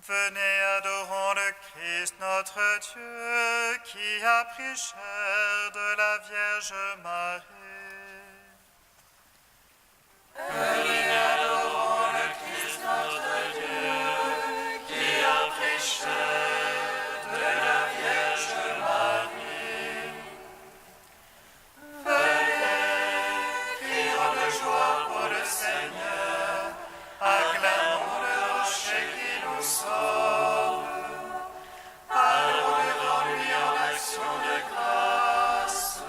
Venez, adorons le Christ notre Dieu, qui a pris chair de la Vierge Marie. Venez, adorons le Christ notre Dieu, qui a pris chair de la Vierge Marie. Venez, crions de joie pour le Seigneur, acclamons le rocher qui nous sauve. Allons devant lui en action de grâce,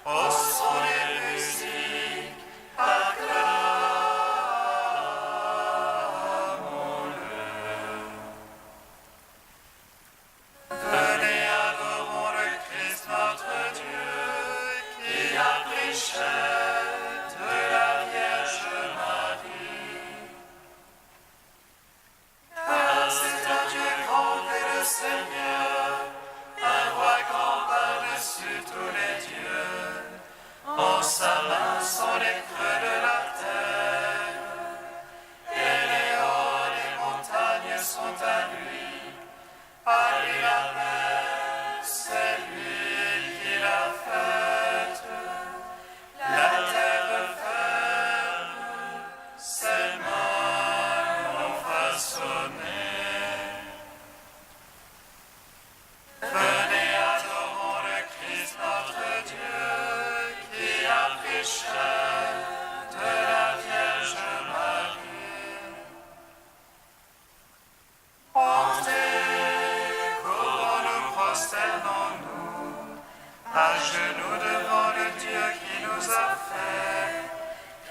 au son des musiques, acclamons-le. Venez, adorons le Christ notre Dieu, qui a pris chair de la Vierge Marie. Car c'est un Dieu grand que le Seigneur, un roi grand par-dessus tous les dieux. En sa main sont les creux de la terre, et les hauts des montagnes sont à lui. À lui la mer, c'est lui qui l'a faite. La terre ferme, ses mains l'ont façonnée. Venez, adorons le Christ notre Dieu, qui a pris chair de la Vierge Marie. Montez, courbons-nous, prosternons-nous, à genoux devant le Dieu qui nous a fait,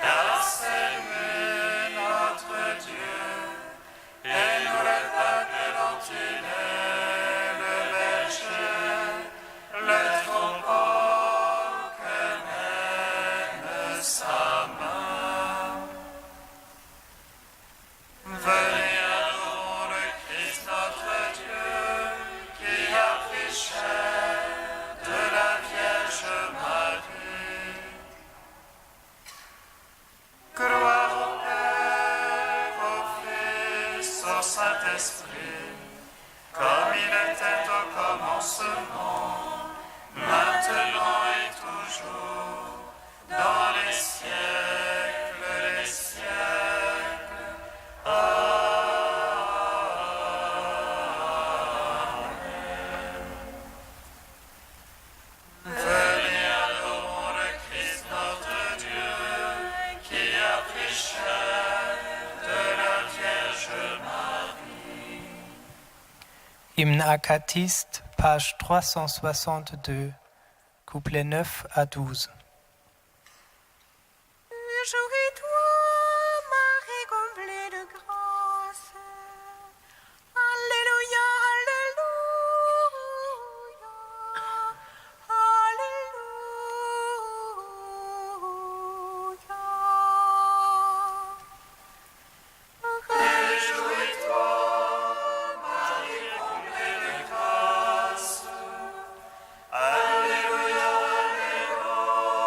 car c'est lui notre Dieu, et nous le peuple dont il est le berger, le troupeau que mène sa main. Venez, adorons le Christ notre Dieu, qui a pris chair de la Vierge Marie. Gloire au Père, au Fils, au Saint-Esprit, comme il était au commencement, maintenant et toujours, dans les siècles des siècles. Venez, adorons le Christ notre Dieu, qui a pris chair de la Vierge Marie. Hymne acatiste, page 362, couplets 9 à 12. Réjouis-toi, Marie comblée de grâce. Alléluia, alléluia, alléluia. Réjouis-toi, Marie comblée de grâce. Alléluia, alléluia.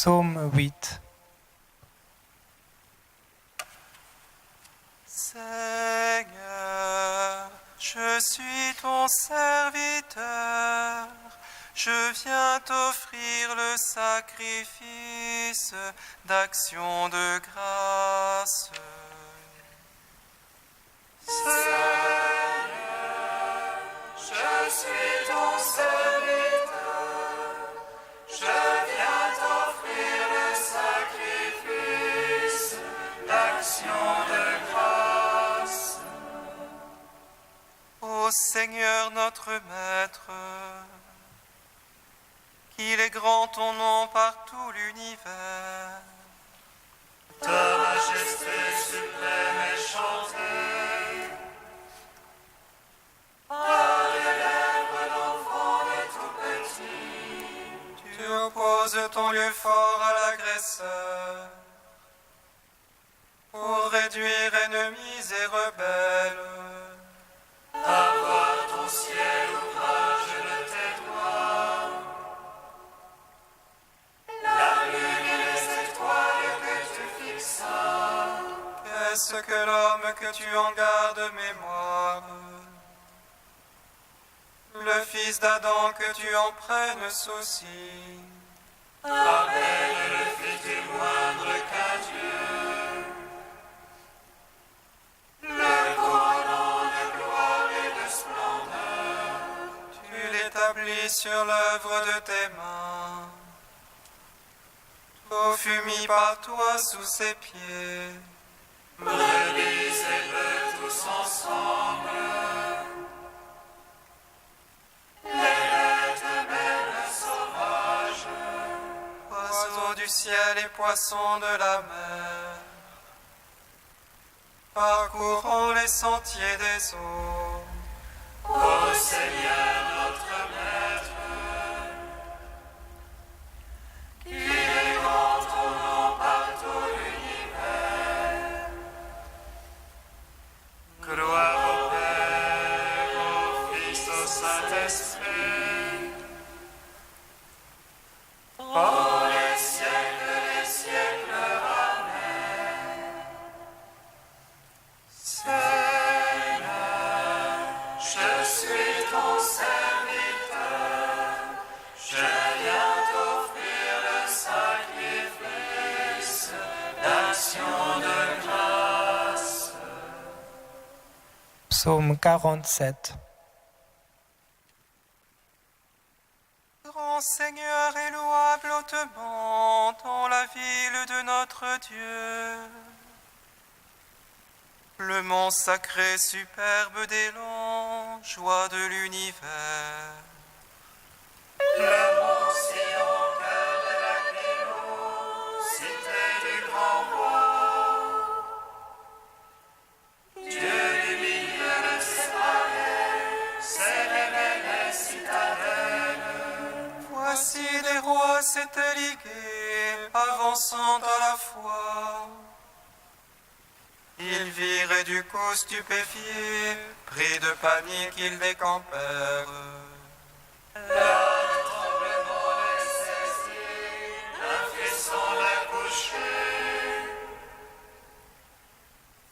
Psaume 8. Seigneur, je suis ton serviteur, je viens t'offrir le sacrifice d'action de grâce. Seigneur, je suis ton serviteur, je viens t'offrir le sacrifice d'action de grâce. Ô Seigneur notre Maître, qu'il est grand ton nom par tout l'univers. Ta majesté suprême est chantée par les lèvres d'enfants de tout petit. Tu opposes ton lieu fort à l'agresseur, pour réduire ennemis et rebelles. À voir ton ciel, ouvrage de tes doigts, la lune et les étoiles que tu fixas. Qu'est-ce que l'homme que tu en gardes mémoire, le fils d'Adam que tu en prennes souci. À peine le fit-il moindre qu'un Dieu, le couronnant de gloire et de splendeur. Tu l'établis sur l'œuvre de tes mains. Tout fut mis par toi sous ses pieds. Brebis et bœufs tous ensemble, les bêtes même sauvages, Oiseaux du ciel et poissons de la mer, parcourant les sentiers des eaux. ô Seigneur notre Maître, qui est grand ton nom par tout l'univers. Gloire au Père, au Fils, au Saint-Esprit, pour les siècles des siècles. Amen. Seigneur, je suis ton serviteur, je viens t'offrir le sacrifice d'action de grâce. Psaume 47. Grand Seigneur et louable hautement dans la ville de notre Dieu. Le mont sacré superbe d'élan, joie de l'univers. Le mont Sion, cœur de l'Aquilon, cité du grand roi. Dieu du milieu de ses palais, s'élèvent les citadelles. Voici des rois s'étaient ligués, avançant à la fois. Ils virent et du coup stupéfiés, pris de panique, ils décampèrent. Le tremblement les saisit, un frisson l'a couché.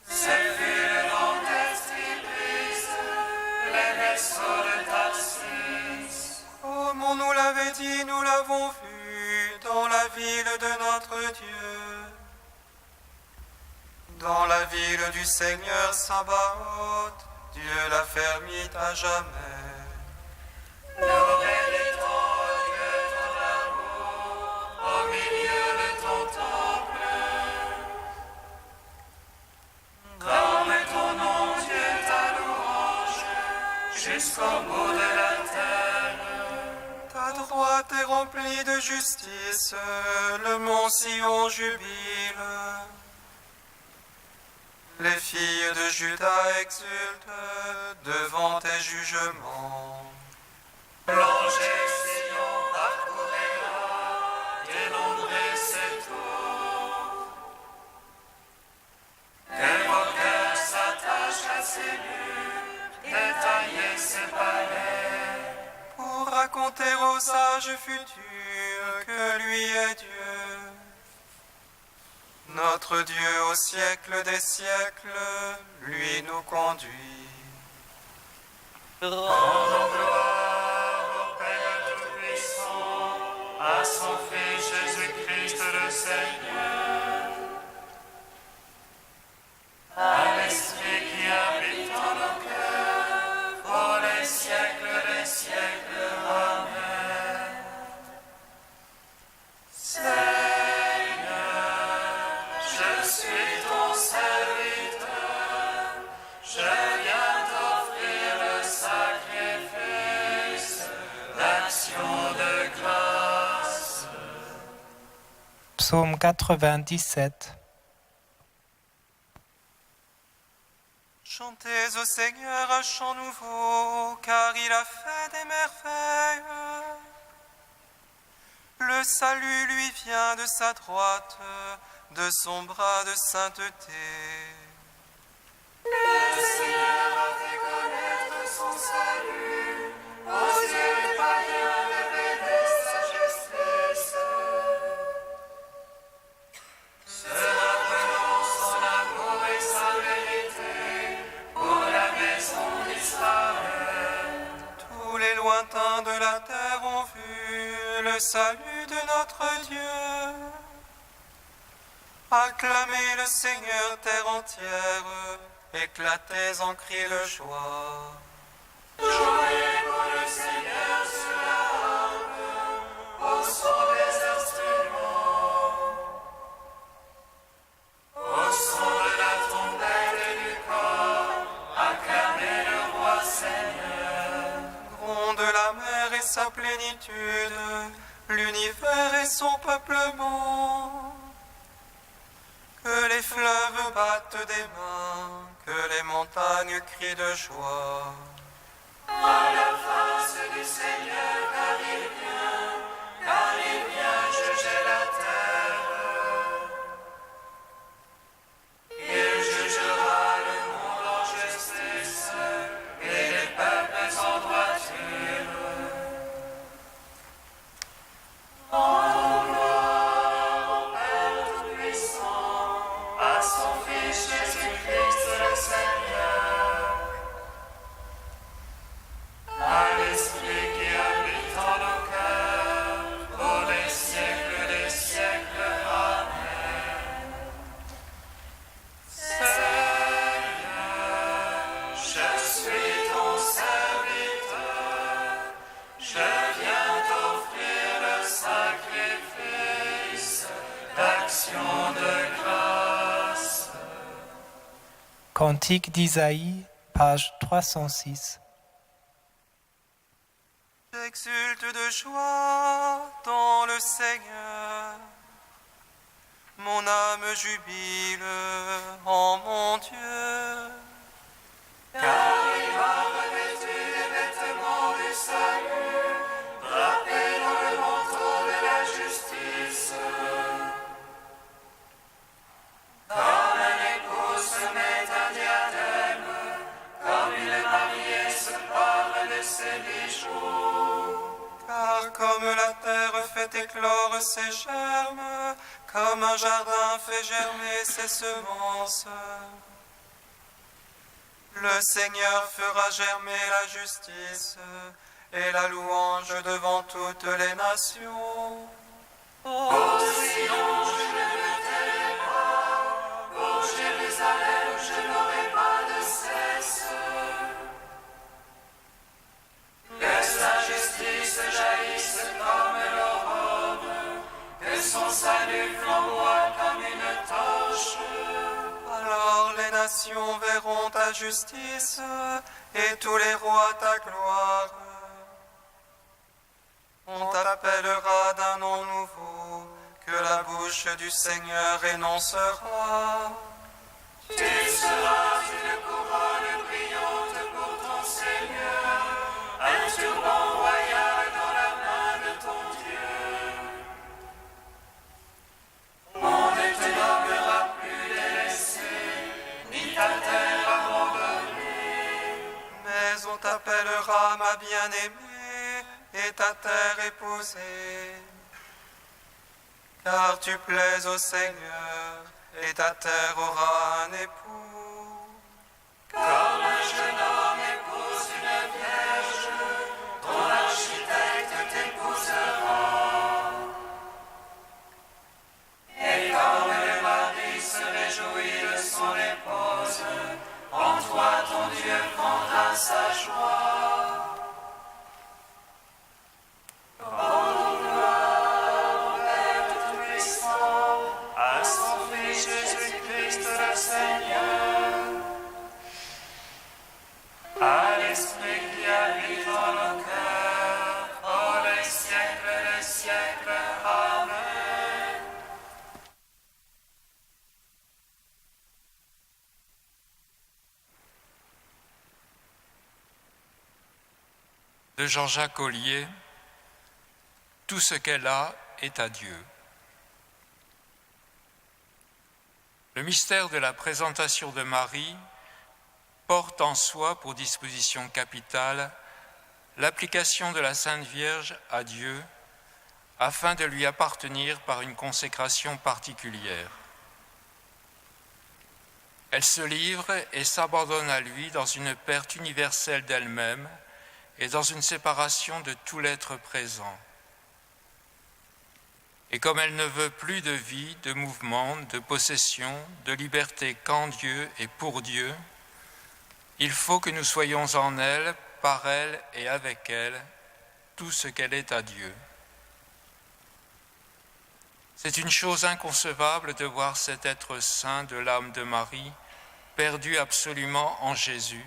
C'est fut le vent qui brise les vaisseaux de Tarsis. Comme on nous l'avait dit, nous l'avons vu dans la ville de notre Dieu. Dans la ville du Seigneur Sabaoth, Dieu l'a fermit à jamais. Nous méditons, Dieu, ton amour au milieu de ton temple. Grand est ton nom, Dieu, ta louange, jusqu'au bout de la terre. Ta droite est remplie de justice, le mont Sion jubile. Les filles de Juda exultent devant tes jugements. Plongez Sion, parcourez-la, dénombrez ses tours. Que vos cœurs s'attachent à ses murs, détaillez ses palais. Pour raconter aux sages futurs que lui est Dieu. Notre Dieu au siècle des siècles, lui nous conduit. Rendons gloire au Père Tout-Puissant, à son Fils Jésus-Christ le Seigneur, à l'Esprit qui habite en nos cœurs, pour les siècles des siècles. Amen. Seigneur, je suis ton serviteur, je viens t'offrir le sacrifice d'action de grâce. Psaume 97. Chantez au Seigneur un chant nouveau, car il a fait des merveilles. Le salut lui vient de sa droite, de son bras de sainteté. Le Seigneur a fait connaître son salut, aux yeux des païens révélé sa justice. Se rappelant son amour et sa vérité pour la maison d'Israël. Tous les lointains de la terre ont vu le salut de notre Dieu. Acclamez le Seigneur, terre entière, éclatez en cris de joie. Jouez pour le Seigneur sur la harpe, au son des instruments, au son de la trompette et du cor, acclamez le roi Seigneur. Gronde la mer et sa plénitude, l'univers et son peuplement. Que les fleuves battent des mains, que les montagnes crient de joie. À la face du Seigneur, car il vient juger la terre. Il jugera le monde en justice et les peuples en droiture. Rendons gloire au Père Tout-Puissant, à son Fils Jésus-Christ le Seigneur, à l'Esprit qui habite en nos cœurs, pour les siècles des siècles. Amen. Seigneur, je suis ton serviteur, je viens t'offrir le sacrifice d'action de grâce. Cantique d'Isaïe, page 306. J'exulte de joie dans le Seigneur. Mon âme jubile en mon Dieu. Car il m'a revêtu des vêtements du salut, drapé dans le manteau de la justice. Comme un époux se met un diadème, comme une mariée se parle de ses bijoux. Car comme la terre fait éclore ses germes, comme un jardin fait germer ses semences, le Seigneur fera germer la justice et la louange devant toutes les nations. Ô Sion, je ne me tairai pas, ô Jérusalem, je n'aurai pas de cesse. Que sa justice jaillisse comme l'aurore, que son salut flamboie comme une torche. Alors les nations verront ta justice et tous les rois ta gloire. On t'appellera d'un nom nouveau que la bouche du Seigneur énoncera. Tu seras une couronne brillante pour ton Seigneur, un turban royal dans la main de ton Dieu. On ne te nommera plus délaissé, ni ta terre abandonnée. Mais on t'appellera ma bien-aimée et ta terre épousée. Car tu plais au Seigneur et ta terre aura un époux. Comme un jeune homme épouse une vierge, ton architecte t'épousera. Et comme le mari se réjouit de son épouse, en toi ton Dieu prendra sa joie. Rendons gloire au Père Tout-Puissant, à son Fils Jésus-Christ le Seigneur, à l'Esprit qui habite dans nos cœurs, pour les siècles des siècles. Amen. De Jean-Jacques Ollier, tout ce qu'elle a est à Dieu. Le mystère de la présentation de Marie porte en soi pour disposition capitale l'application de la Sainte Vierge à Dieu afin de lui appartenir par une consécration particulière. Elle se livre et s'abandonne à lui dans une perte universelle d'elle-même et dans une séparation de tout l'être présent. Et comme elle ne veut plus de vie, de mouvement, de possession, de liberté qu'en Dieu et pour Dieu, il faut que nous soyons en elle, par elle et avec elle, tout ce qu'elle est à Dieu. C'est une chose inconcevable de voir cet être saint de l'âme de Marie, perdu absolument en Jésus,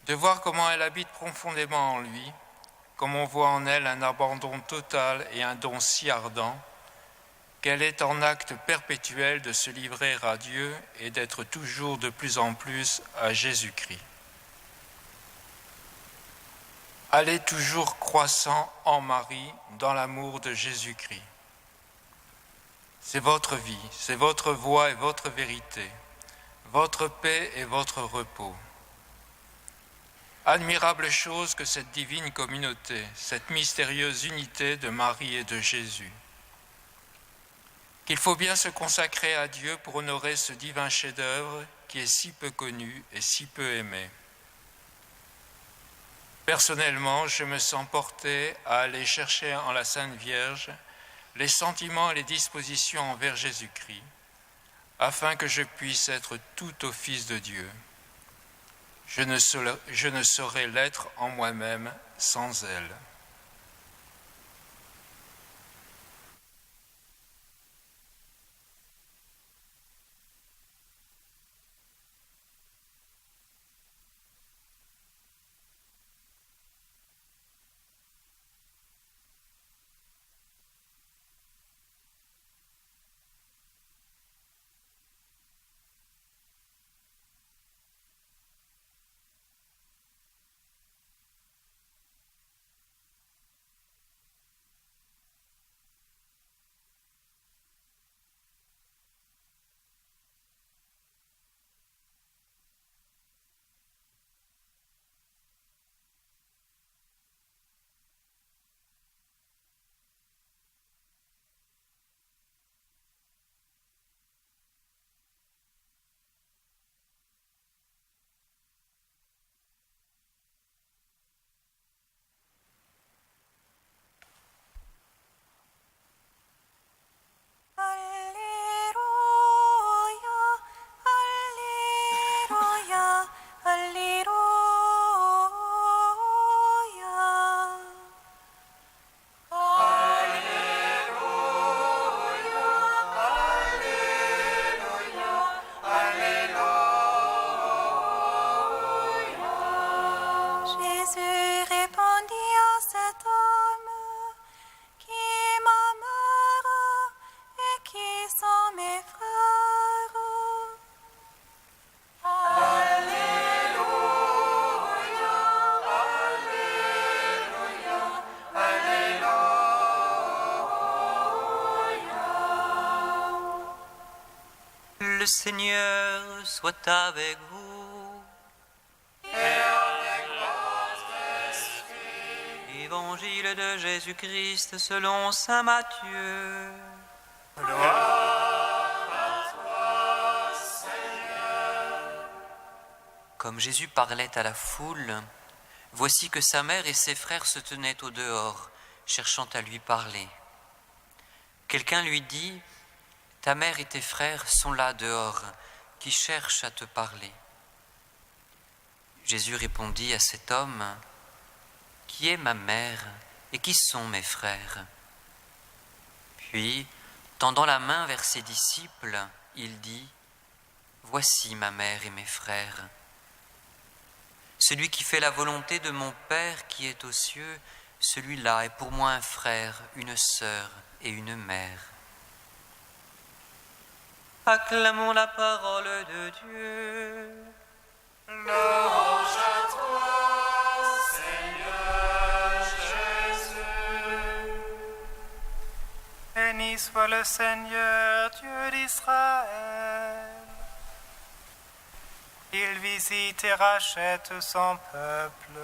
de voir comment elle habite profondément en lui, comme on voit en elle un abandon total et un don si ardent, qu'elle est en acte perpétuel de se livrer à Dieu et d'être toujours de plus en plus à Jésus-Christ. Allez toujours croissant en Marie dans l'amour de Jésus-Christ. C'est votre vie, c'est votre voie et votre vérité, votre paix et votre repos. Admirable chose que cette divine communauté, cette mystérieuse unité de Marie et de Jésus. Qu'il faut bien se consacrer à Dieu pour honorer ce divin chef-d'œuvre qui est si peu connu et si peu aimé. Personnellement, je me sens porté à aller chercher en la Sainte Vierge les sentiments et les dispositions envers Jésus-Christ, afin que je puisse être tout au Fils de Dieu. Je ne saurais l'être en moi-même sans elle. Le Seigneur soit avec vous. Et avec votre esprit. Évangile de Jésus-Christ selon saint Matthieu. Gloire à toi, Comme Jésus parlait à la foule, voici que sa mère et ses frères se tenaient au dehors, cherchant à lui parler. Quelqu'un lui dit, « Ta mère et tes frères sont là dehors, qui cherchent à te parler. » Jésus répondit à cet homme, « Qui est ma mère et qui sont mes frères ?» Puis, tendant la main vers ses disciples, il dit, « Voici ma mère et mes frères. Celui qui fait la volonté de mon Père qui est aux cieux, celui-là est pour moi un frère, une sœur et une mère. » Acclamons la parole de Dieu. Louange à toi, Seigneur Jésus. Béni soit le Seigneur, Dieu d'Israël. Il visite et rachète son peuple.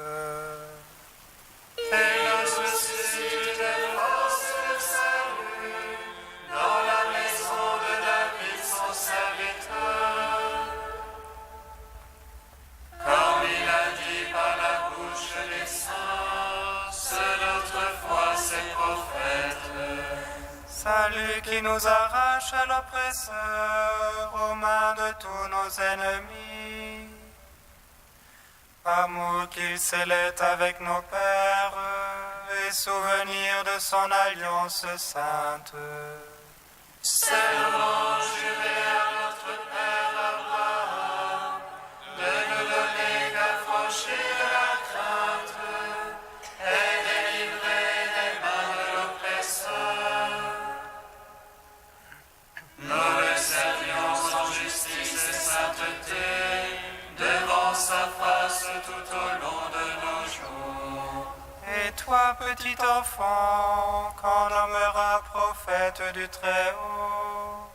Et le souci des forces du salut dans la maison de David son serviteur. Comme il a dit par la bouche des saints, ceux d'autrefois ses prophètes. Salut qui nous arrache à l'oppresseur, aux mains de tous nos ennemis. Amour qu'il scellait avec nos pères, et souvenir de son alliance sainte. Serment juré à notre Père Abraham, de nous donner qu'affranchir de la crainte, et délivrer des mains de l'oppresseur. Nous le servions en justice et sainteté, devant sa face tout au long de nos jours. Et toi, petit enfant, qu'on nommera prophète du Très-Haut,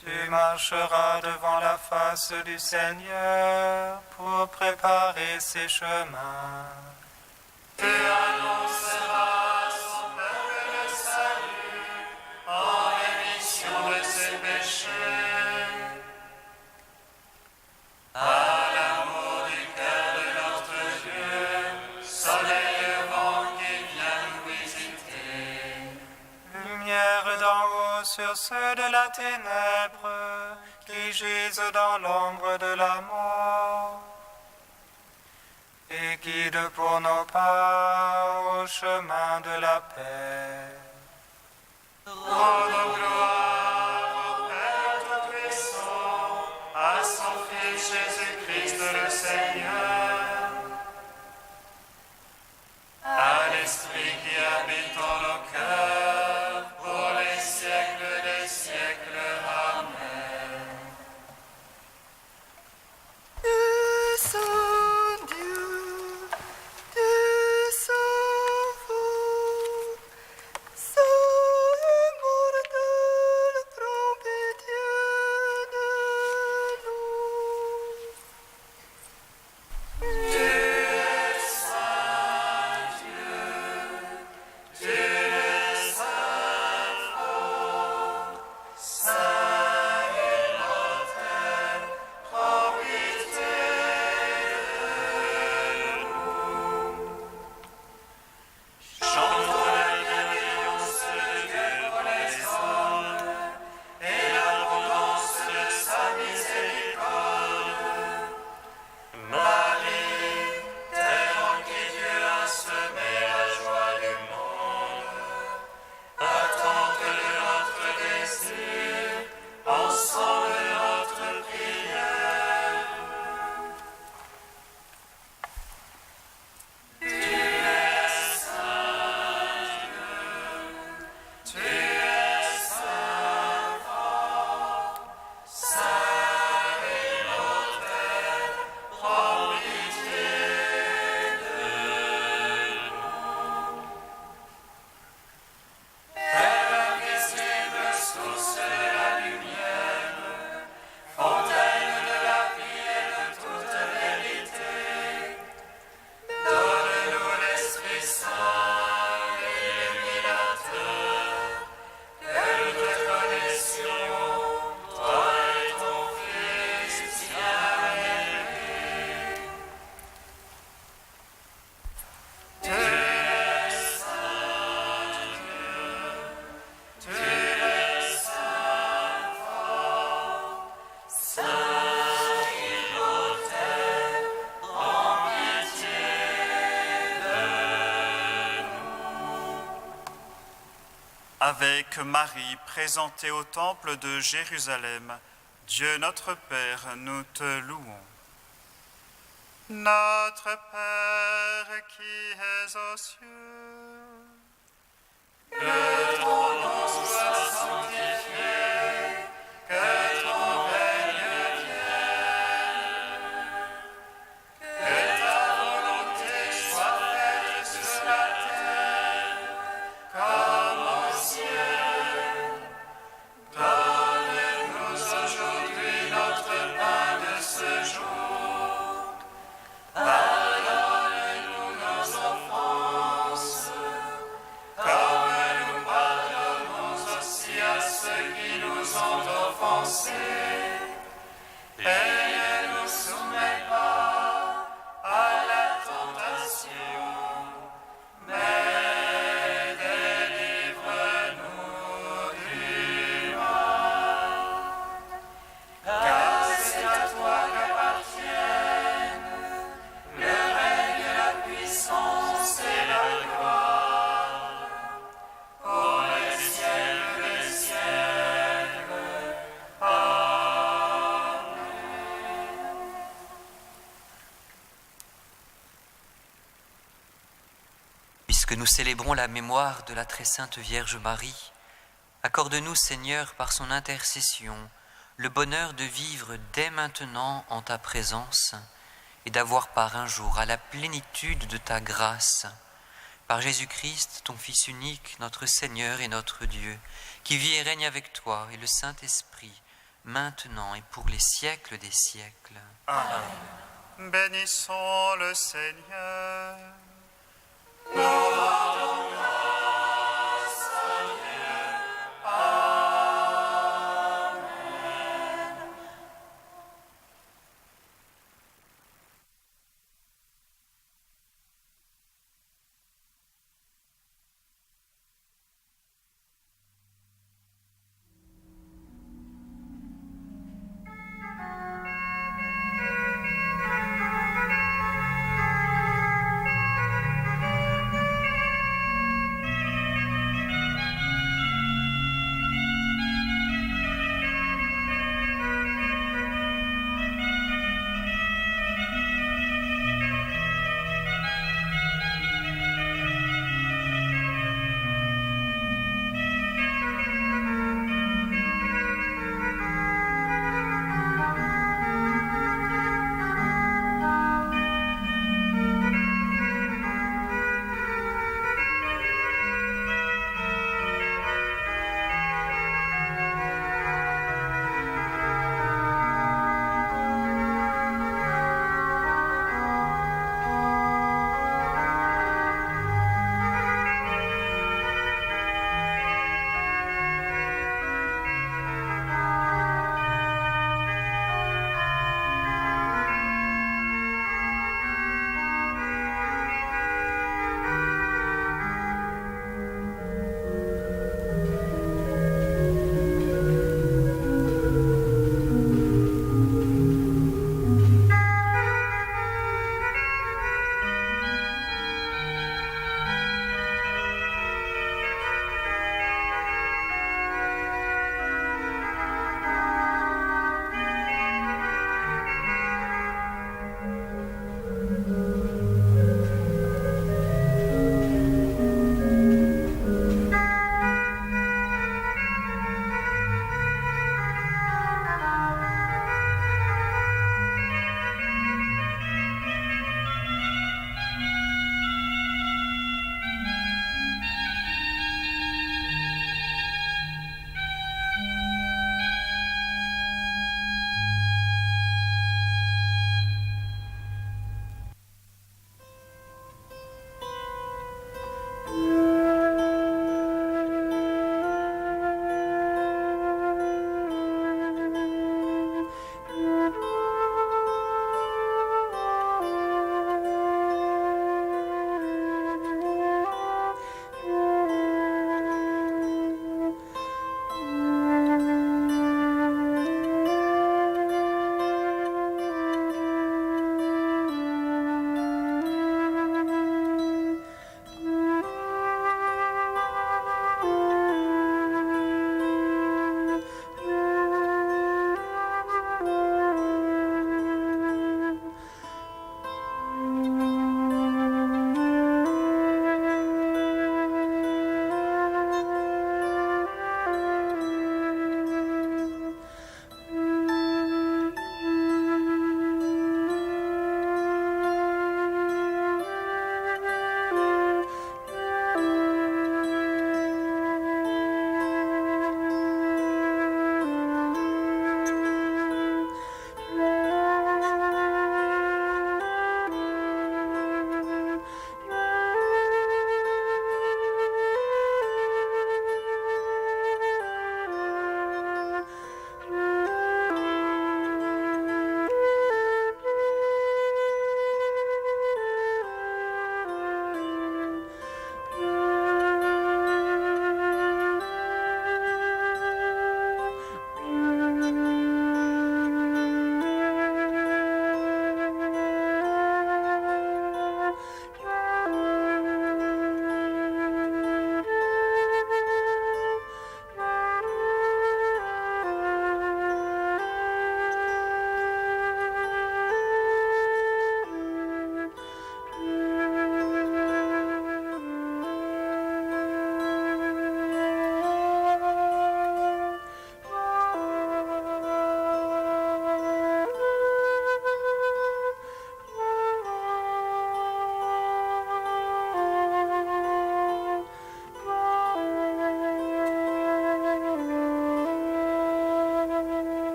tu marcheras devant la face du Seigneur pour préparer ses chemins. Tu annonceras à son peuple le salut, en rémission de ses péchés. À l'amour du cœur de notre Dieu, soleil levant qui vient nous visiter. Lumière d'en haut sur ceux de la ténèbre qui gisent dans l'ombre de la mort. Et guide pour nos pas au chemin de la paix. Rendons gloire au Père Tout-Puissant, à son Fils Jésus-Christ le Seigneur, à l'Esprit qui habite en nos cœurs, pour les siècles des siècles. Amen. Tu saint Dieu, tu saint fou, saint immortel, Avec Marie présentée au temple de Jérusalem, Dieu notre Père, nous te louons. Notre Père qui es aux cieux, que ton nom soit sanctifié, que ton règne vienne, que ta volonté soit faite sur la terre comme au ciel. Donne-nous aujourd'hui notre pain de ce jour. Pardonne-nous nos offenses, comme nous pardonnons aussi à ceux qui nous ont offensés. Et ne nous soumets pas à la tentation, mais délivre-nous du mal. Car c'est à toi qu'appartiennent le règne, la puissance et la gloire, pour les siècles des siècles. Amen. Puisque nous célébrons la mémoire de la très sainte Vierge Marie, accorde-nous, Seigneur, par son intercession, le bonheur de vivre dès maintenant en ta présence et d'avoir part un jour à la plénitude de ta grâce. Par Jésus-Christ, ton Fils unique, notre Seigneur et notre Dieu, qui vit et règne avec toi et le Saint-Esprit, maintenant et pour les siècles des siècles. Amen. Bénissons le Seigneur. Nous rendons